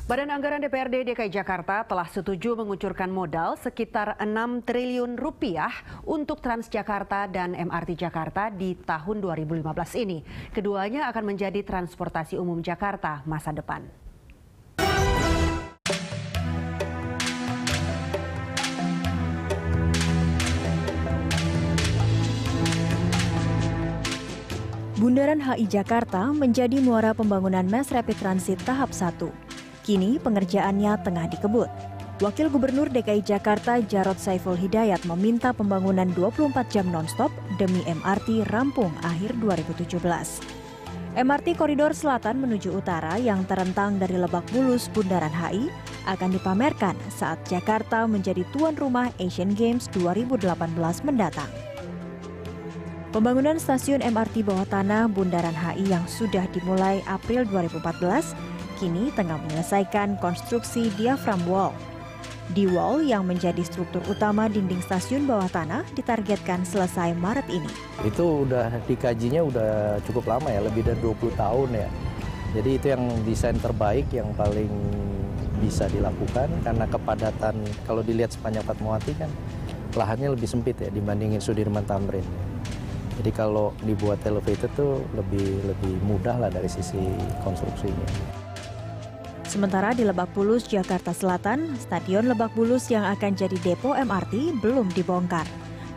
Badan Anggaran DPRD DKI Jakarta telah setuju mengucurkan modal sekitar 6 triliun rupiah untuk Transjakarta dan MRT Jakarta di tahun 2015 ini. Keduanya akan menjadi transportasi umum Jakarta masa depan. Bundaran HI Jakarta menjadi muara pembangunan Mass Rapid Transit tahap 1. Kini pengerjaannya tengah dikebut. Wakil Gubernur DKI Jakarta Jarod Saiful Hidayat meminta pembangunan 24 jam nonstop demi MRT rampung akhir 2017. MRT Koridor Selatan menuju Utara yang terentang dari Lebak Bulus Bundaran HI akan dipamerkan saat Jakarta menjadi tuan rumah Asian Games 2018 mendatang. Pembangunan stasiun MRT bawah tanah Bundaran HI yang sudah dimulai April 2014 kini tengah menyelesaikan konstruksi diafram wall. D-wall yang menjadi struktur utama dinding stasiun bawah tanah ditargetkan selesai Maret ini. Itu udah dikajinya udah cukup lama ya, lebih dari 20 tahun ya. Jadi itu yang desain terbaik yang paling bisa dilakukan karena kepadatan kalau dilihat sepanjang Fatmawati kan lahannya lebih sempit ya dibandingin Sudirman Tamrin. Jadi kalau dibuat elevated tuh lebih mudah lah dari sisi konstruksinya. Sementara di Lebak Bulus, Jakarta Selatan, Stadion Lebak Bulus yang akan jadi depo MRT belum dibongkar.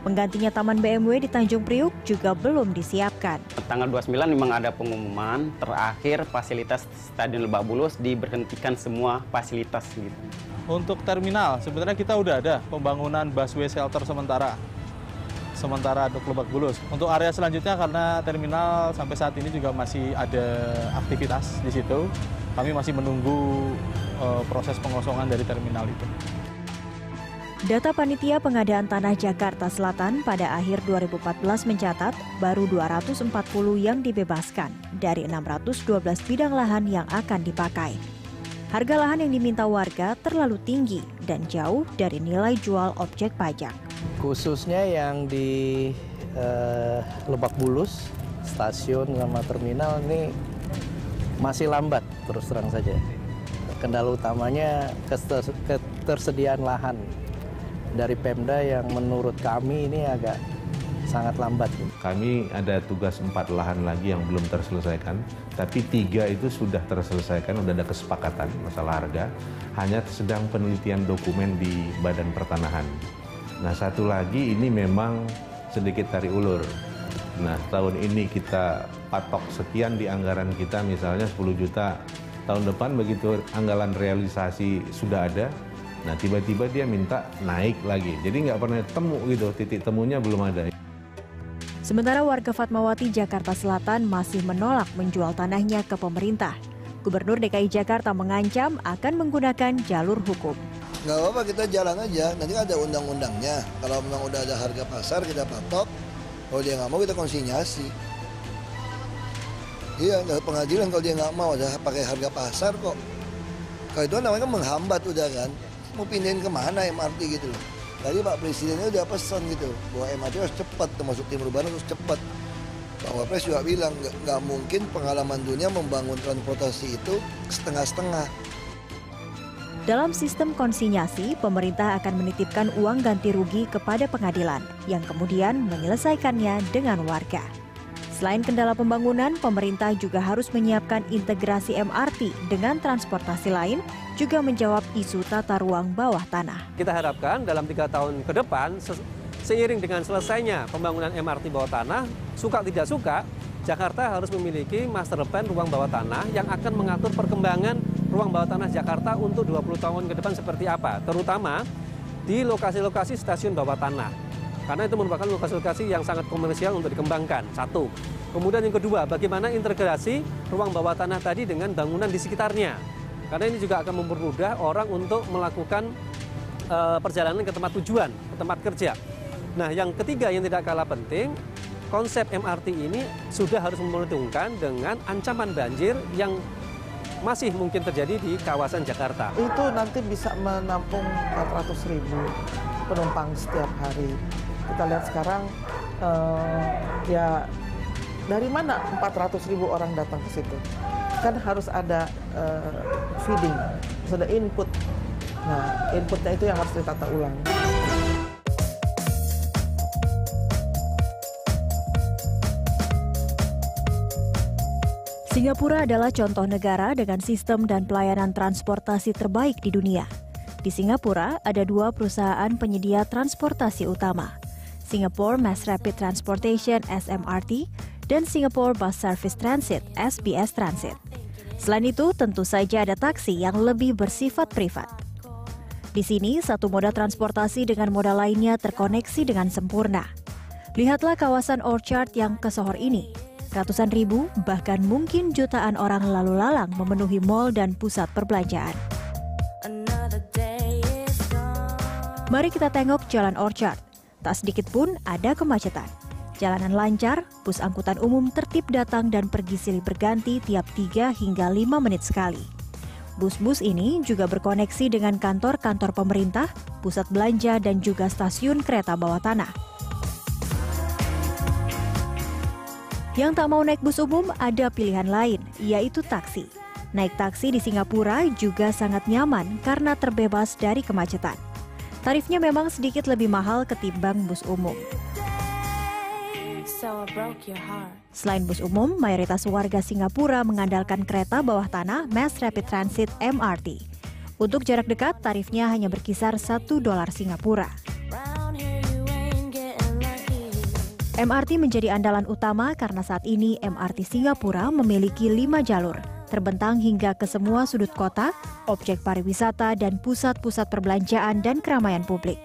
Penggantinya Taman BMW di Tanjung Priuk juga belum disiapkan. Tanggal 29 memang ada pengumuman terakhir fasilitas Stadion Lebak Bulus diberhentikan semua fasilitas gitu. Untuk terminal sebenarnya kita udah ada pembangunan busway shelter sementara untuk Lebak Bulus. Untuk area selanjutnya karena terminal sampai saat ini juga masih ada aktivitas di situ. Kami masih menunggu proses pengosongan dari terminal itu. Data Panitia Pengadaan Tanah Jakarta Selatan pada akhir 2014 mencatat baru 240 yang dibebaskan dari 612 bidang lahan yang akan dipakai. Harga lahan yang diminta warga terlalu tinggi dan jauh dari nilai jual objek pajak. Khususnya yang di Lebak Bulus, stasiun sama terminal ini masih lambat terus terang saja. Kendala utamanya ketersediaan lahan dari Pemda yang menurut kami ini agak sangat lambat. Kami ada tugas 4 lahan lagi yang belum terselesaikan, tapi 3 itu sudah terselesaikan, sudah ada kesepakatan masalah harga, hanya sedang penelitian dokumen di Badan Pertanahan. Nah, satu lagi ini memang sedikit tarik ulur. Nah, tahun ini kita patok sekian di anggaran kita, misalnya 10 juta. Tahun depan begitu anggaran realisasi sudah ada, nah tiba-tiba dia minta naik lagi. Jadi nggak pernah temu gitu, titik temunya belum ada. Sementara warga Fatmawati, Jakarta Selatan masih menolak menjual tanahnya ke pemerintah. Gubernur DKI Jakarta mengancam akan menggunakan jalur hukum. Nggak apa-apa, kita jalan aja, nanti ada undang-undangnya. Kalau memang udah ada harga pasar, kita patok. Kalau dia nggak mau, kita konsinyasi. Iya, nggak pengadilan kalau dia nggak mau, ada pakai harga pasar kok. Kalau itu namanya kan menghambat udah kan. Mau pindahin kemana MRT gitu loh. Tadi Pak Presidennya udah pesan gitu, bahwa MRT harus cepat, termasuk Timur Barat harus cepat. Pak Wapres juga bilang, nggak mungkin pengalaman dunia membangun transportasi itu setengah-setengah. Dalam sistem konsinyasi, pemerintah akan menitipkan uang ganti rugi kepada pengadilan, yang kemudian menyelesaikannya dengan warga. Selain kendala pembangunan, pemerintah juga harus menyiapkan integrasi MRT dengan transportasi lain, juga menjawab isu tata ruang bawah tanah. Kita harapkan dalam 3 tahun ke depan, seiring dengan selesainya pembangunan MRT bawah tanah, suka tidak suka, Jakarta harus memiliki master plan ruang bawah tanah yang akan mengatur perkembangan ruang bawah tanah Jakarta untuk 20 tahun ke depan seperti apa, terutama di lokasi-lokasi stasiun bawah tanah. Karena itu merupakan lokasi-lokasi yang sangat komersial untuk dikembangkan, satu. Kemudian yang kedua, bagaimana integrasi ruang bawah tanah tadi dengan bangunan di sekitarnya. Karena ini juga akan mempermudah orang untuk melakukan perjalanan ke tempat tujuan, ke tempat kerja. Nah, yang ketiga yang tidak kalah penting, konsep MRT ini sudah harus memperhitungkan dengan ancaman banjir yang masih mungkin terjadi di kawasan Jakarta. Itu nanti bisa menampung 400.000 penumpang setiap hari. Kita lihat sekarang ya Dari mana 400.000 orang datang ke situ? Kan harus ada feeding, harus ada input. Nah, inputnya itu yang harus ditata ulang. Singapura adalah contoh negara dengan sistem dan pelayanan transportasi terbaik di dunia. Di Singapura ada 2 perusahaan penyedia transportasi utama, Singapore Mass Rapid Transportation (SMRT) dan Singapore Bus Service Transit (SBS Transit). Selain itu, tentu saja ada taksi yang lebih bersifat privat. Di sini, satu moda transportasi dengan moda lainnya terkoneksi dengan sempurna. Lihatlah kawasan Orchard yang kesohor ini. Ratusan ribu, bahkan mungkin jutaan orang lalu lalang memenuhi mal dan pusat perbelanjaan. Mari kita tengok Jalan Orchard. Tak sedikit pun ada kemacetan. Jalanan lancar, bus angkutan umum tertib datang dan pergi silih berganti tiap 3 hingga 5 menit sekali. Bus-bus ini juga berkoneksi dengan kantor-kantor pemerintah, pusat belanja dan juga stasiun kereta bawah tanah. Yang tak mau naik bus umum ada pilihan lain, yaitu taksi. Naik taksi di Singapura juga sangat nyaman karena terbebas dari kemacetan. Tarifnya memang sedikit lebih mahal ketimbang bus umum. Selain bus umum, mayoritas warga Singapura mengandalkan kereta bawah tanah Mass Rapid Transit (MRT). Untuk jarak dekat, tarifnya hanya berkisar $1 Singapura. MRT menjadi andalan utama karena saat ini MRT Singapura memiliki 5 jalur, terbentang hingga ke semua sudut kota, objek pariwisata, dan pusat-pusat perbelanjaan dan keramaian publik.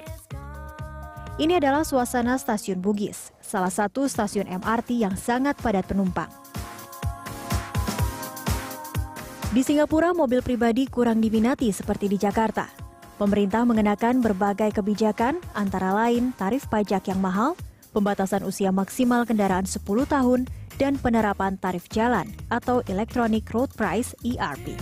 Ini adalah suasana Stasiun Bugis, salah satu stasiun MRT yang sangat padat penumpang. Di Singapura, mobil pribadi kurang diminati seperti di Jakarta. Pemerintah mengenakan berbagai kebijakan, antara lain tarif pajak yang mahal, pembatasan usia maksimal kendaraan 10 tahun, dan penerapan tarif jalan atau Electronic Road Price (ERP).